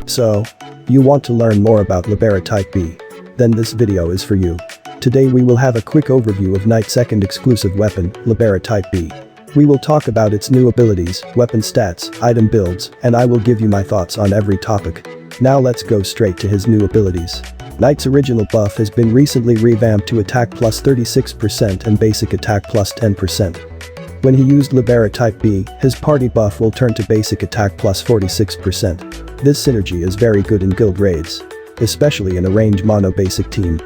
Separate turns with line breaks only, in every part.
So, you want to learn more about Libera Type B? Then this video is for you. Today we will have a quick overview of Knight's second exclusive weapon, Libera Type B. We will talk about its new abilities, weapon stats, item builds, and I will give you my thoughts on every topic. Now let's go straight to his new abilities. Knight's original buff has been recently revamped to attack plus 36% and basic attack plus 10%. When he used Libera Type B, his party buff will turn to basic attack plus 46%. This synergy is very good in guild raids, especially in a range mono basic team.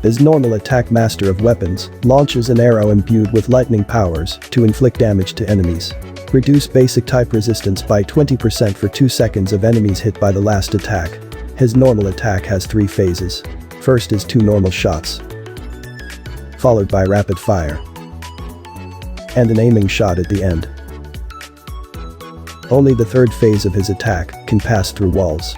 His normal attack master of weapons launches an arrow imbued with lightning powers to inflict damage to enemies. Reduce basic type resistance by 20% for 2 seconds of enemies hit by the last attack. His normal attack has 3 phases. First is 2 normal shots, followed by rapid fire, and an aiming shot at the end. Only the third phase of his attack can pass through walls.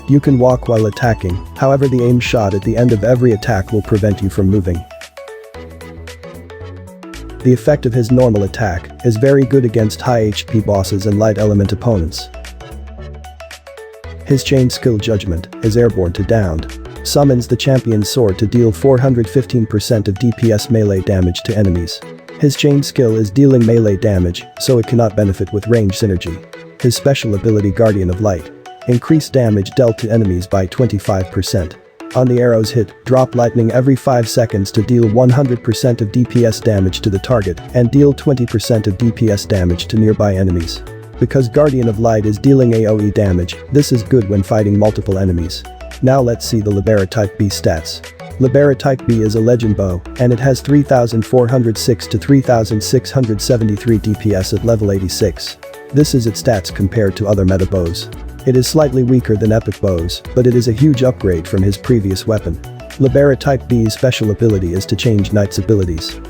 You can walk while attacking, however the aim shot at the end of every attack will prevent you from moving. The effect of his normal attack is very good against high HP bosses and light element opponents. His chain skill Judgment is airborne to downed. Summons the champion's sword to deal 415% of DPS melee damage to enemies. His chain skill is dealing melee damage, so it cannot benefit with range synergy. His special ability Guardian of Light. Increase damage dealt to enemies by 25%. On the arrow's hit, drop lightning every 5 seconds to deal 100% of DPS damage to the target and deal 20% of DPS damage to nearby enemies. Because Guardian of Light is dealing AoE damage, this is good when fighting multiple enemies. Now let's see the Libera Type B stats. Libera Type B is a legend bow, and it has 3406 to 3673 DPS at level 86. This is its stats compared to other meta bows. It is slightly weaker than epic bows, but it is a huge upgrade from his previous weapon. Libera Type B's special ability is to change Knight's abilities.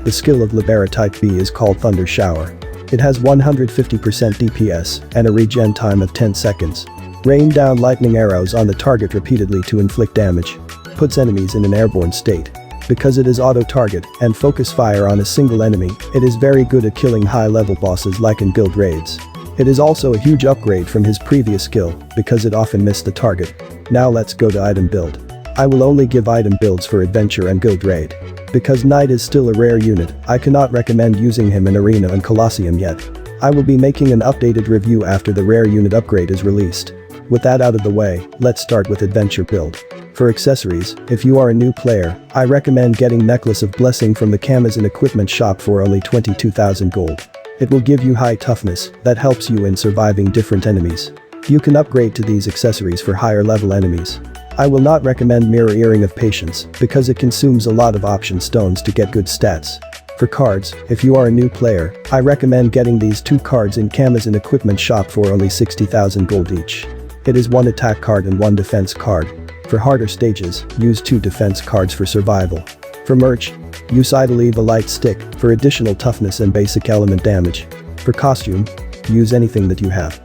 The skill of Libera Type B is called Thunder Shower. It has 150% DPS and a regen time of 10 seconds. Rain down lightning arrows on the target repeatedly to inflict damage. Puts enemies in an airborne state. Because it is auto-target and focus fire on a single enemy, it is very good at killing high-level bosses like in guild raids. It is also a huge upgrade from his previous skill because it often missed the target. Now let's go to item build. I will only give item builds for adventure and guild raid. Because Knight is still a rare unit, I cannot recommend using him in Arena and Colosseum yet. I will be making an updated review after the rare unit upgrade is released. With that out of the way, let's start with adventure build. For accessories, if you are a new player, I recommend getting Necklace of Blessing from the Amazon equipment shop for only 22,000 gold. It will give you high toughness that helps you in surviving different enemies. You can upgrade to these accessories for higher level enemies. I will not recommend Mirror Earring of Patience because it consumes a lot of option stones to get good stats. For cards, if you are a new player, I recommend getting these 2 cards in Amazon equipment shop for only 60,000 gold each. It is 1 attack card and 1 defense card. For harder stages, use 2 defense cards for survival. For merch, use Idle Eve a light stick for additional toughness and basic element damage. For costume, use anything that you have.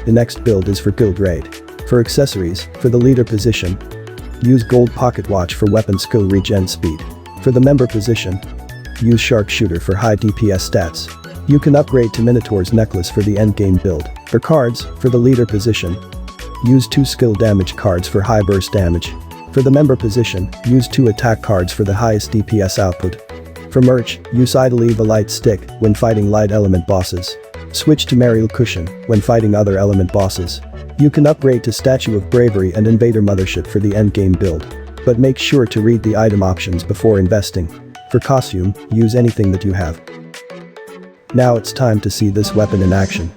The next build is for guild raid. For accessories, for the leader position, use gold pocket watch for weapon skill regen speed. For the member position, use sharpshooter for high DPS stats. You can upgrade to Minotaur's necklace for the endgame build. For cards, for the leader position, use 2 skill damage cards for high burst damage. For the member position, use 2 attack cards for the highest DPS output. For merch, use Idle Eve a light stick when fighting light element bosses. Switch to Mariel Cushion when fighting other element bosses. You can upgrade to Statue of Bravery and Invader Mothership for the endgame build. But make sure to read the item options before investing. For costume, use anything that you have. Now it's time to see this weapon in action.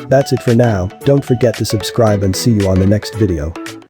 That's it for now, don't forget to subscribe and see you on the next video.